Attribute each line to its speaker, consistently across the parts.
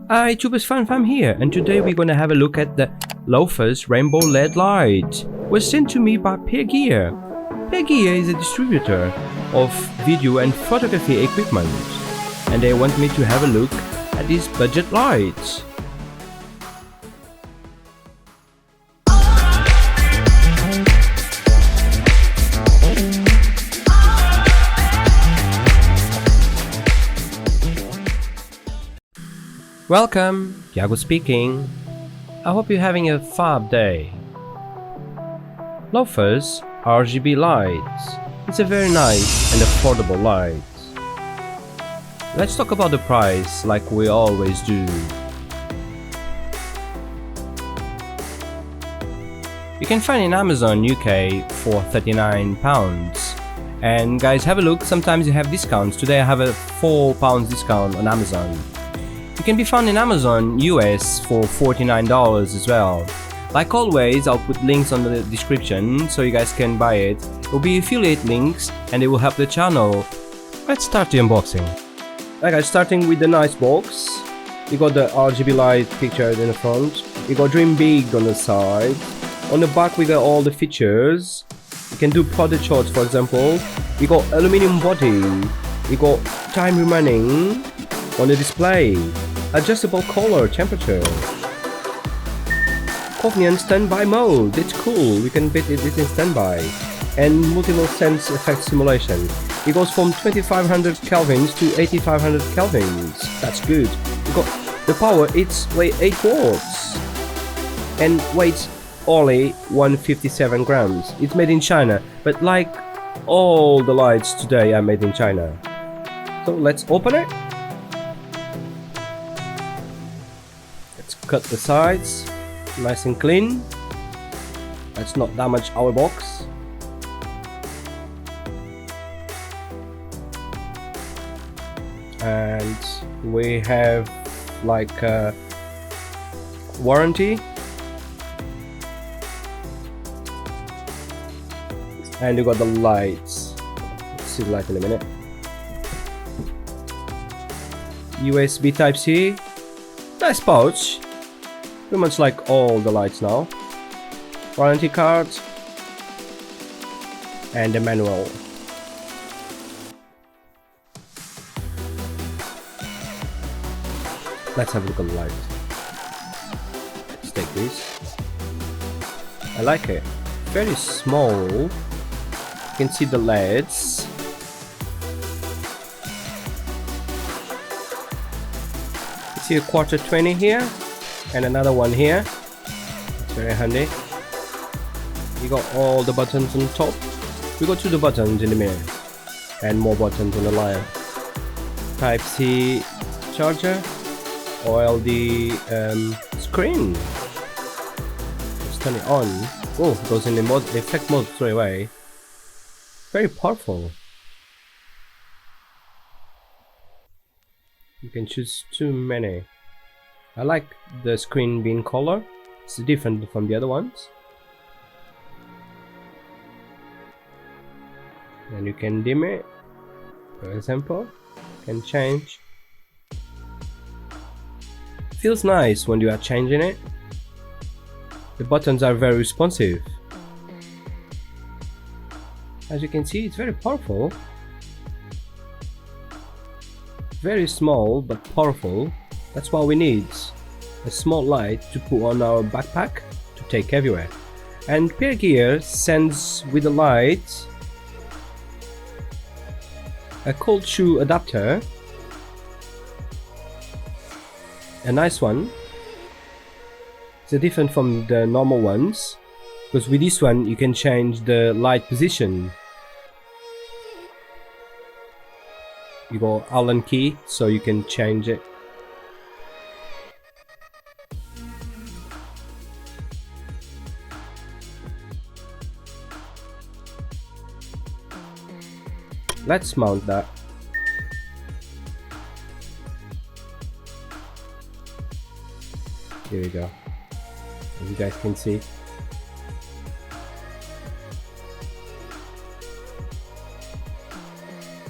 Speaker 1: Hi YouTubers, FunFam here, and today we're gonna have a look at the Laofas Rainbow LED light. Was sent to me by Pergear. Pergear is a distributor of video and photography equipment, and they want me to have a look at these budget lights. Welcome, Thiago speaking. I hope you're having a fab day. Laofas RGB lights. It's a very nice and affordable light. Let's talk about the price like we always do. You can find in Amazon UK for £39. And guys, have a look, sometimes you have discounts. Today I have a £4 discount on Amazon. It can be found in Amazon US for $49 as well. Like always, I'll put links on the description so you guys can buy it. It will be affiliate links and it will help the channel. Let's start the unboxing. Alright guys, starting with the nice box. You got the RGB light pictured in the front. You got Dream Big on the side. On the back we got all the features. You can do product shots, for example. You got aluminium body. You got time remaining on the display. Adjustable color temperature. Comica standby mode. It's cool. We can put it in standby. And multiple sense effect simulation. It goes from 2500 kelvins to 8500 kelvins. That's good. You got the power. It's 8 watts and weighs only 157 grams. It's made in China, but like all the lights today are made in China. So let's open it. Cut the sides, nice and clean. Let's not damage our box. And we have like a warranty. And you got the lights. Let's see the light in a minute. USB Type-C. Nice pouch. Pretty much like all the lights now. Warranty card and the manual. Let's have a look at the light. Let's take this. I like it. Very small. You can see the LEDs. You see a quarter 20 here. And another one here. It's very handy. You got all the buttons on top. We got 2 buttons in the middle and more buttons on the line. Type-C charger, OLED screen. Let's turn it on. Oh, it goes in the effect mode straight away. Very powerful. You can choose too many. I like the screen being color. It's different from the other ones. And you can dim it. For example, can change. Feels nice when you are changing it. The buttons are very responsive. As you can see, it's very powerful. Very small but powerful. That's what we need. A small light to put on our backpack to take everywhere. And Pergear sends with the light a cold shoe adapter. A nice one. It's different from the normal ones, because with this one you can change the light position. You got Allen key, so you can change it. Let's mount that. Here we go. As you guys can see.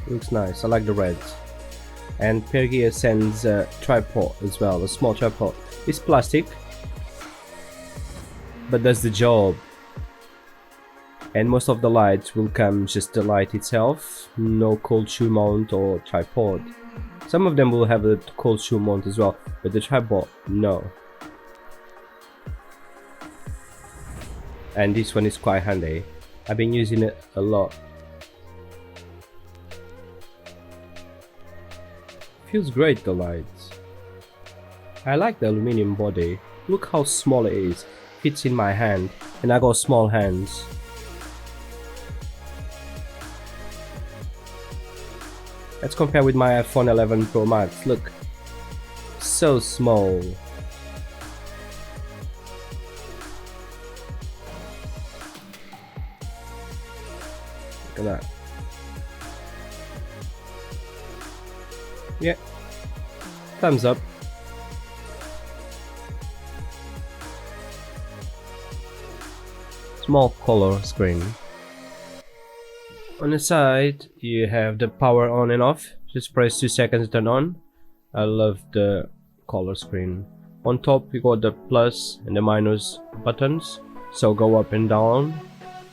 Speaker 1: Looks nice. I like the reds. And Pergear sends a tripod as well, a small tripod. It's plastic, but does the job. And most of the lights will come just the light itself, no cold shoe mount or tripod. Some of them will have a cold shoe mount as well, but the tripod, no. And this one is quite handy. I've been using it a lot. Feels great, the lights. I like the aluminium body. Look how small it is. Fits in my hand, and I got small hands. Let's compare with my iPhone 11 Pro Max. Look, so small. Look at that. Yeah, thumbs up. Small color screen. On the side you have the power on and off. Just press 2 seconds to turn on. I love the color screen. On top you got the plus and the minus buttons, so go up and down.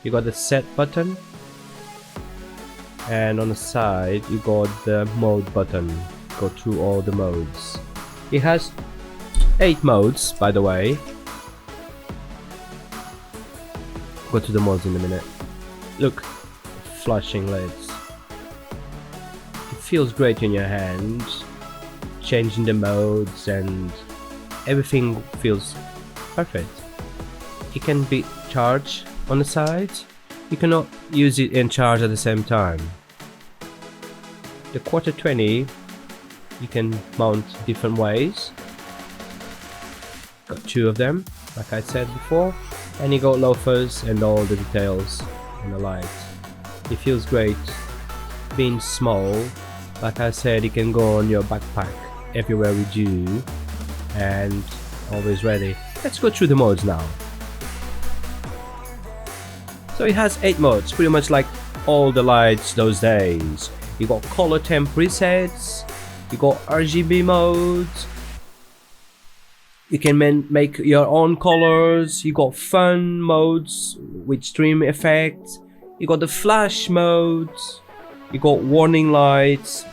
Speaker 1: You got the set button, and on the side you got the mode button. Go through all the modes. It has 8 modes, by the way. Go to the modes in a minute. Look, flashing lights. It feels great in your hand, changing the modes, and everything feels perfect. It can be charged on the side. You cannot use it and charge at the same time. The quarter 20 you can mount different ways. Got 2 of them, like I said before, and you got Laofas and all the details on the light. It feels great. Being small, like I said, it can go on your backpack everywhere with you, and always ready. Let's go through the modes now. So it has 8 modes, pretty much like all the lights those days. You got color temp presets, you got RGB modes, you can make your own colors, you got fun modes with stream effects, you got the flash modes, you got warning lights,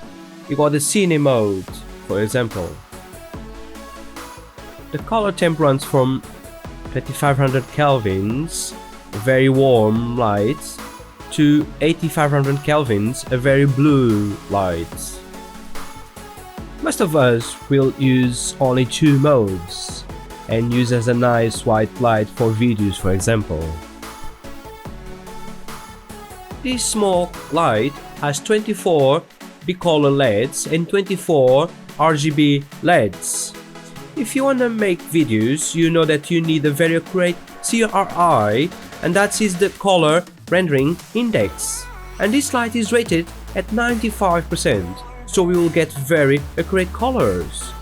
Speaker 1: you got the cine mode, for example. The color temp runs from 2500 kelvins, very warm lights, to 8500 kelvins, a very blue light. Most of us will use only 2 modes and use as a nice white light for videos, for example. This small light has 24 bicolor LEDs and 24 RGB LEDs. If you wanna make videos, you know that you need a very accurate CRI, and that is the color rendering index. And this light is rated at 95%. So we will get very accurate colors.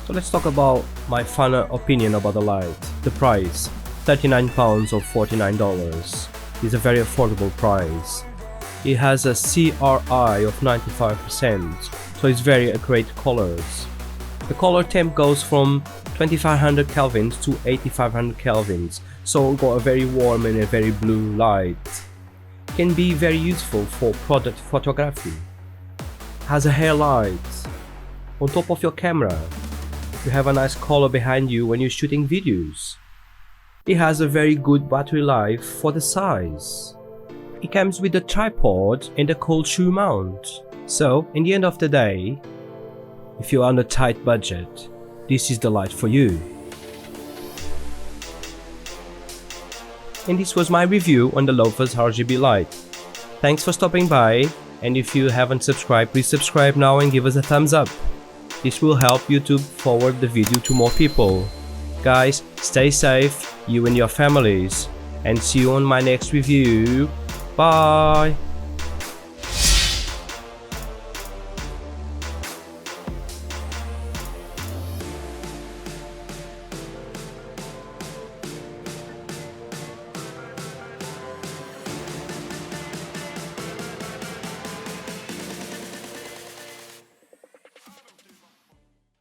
Speaker 1: So let's talk about my final opinion about the light. The price, £39 or $49, is a very affordable price. It has a CRI of 95%, so it's very accurate colors. The color temp goes from 2500 kelvins to 8500 kelvins, so we got a very warm and a very blue light. Can be very useful for product photography. Has a hairlight on top of your camera. You have a nice color behind you when you're shooting videos. It has a very good battery life for the size. It comes with a tripod and a cold shoe mount. So, in the end of the day, if you're on a tight budget, this is the light for you. And this was my review on the Laofas RGB light. Thanks for stopping by, and if you haven't subscribed, please subscribe now and give us a thumbs up. This will help YouTube forward the video to more people. Guys, stay safe, you and your families, and see you on my next review. Bye!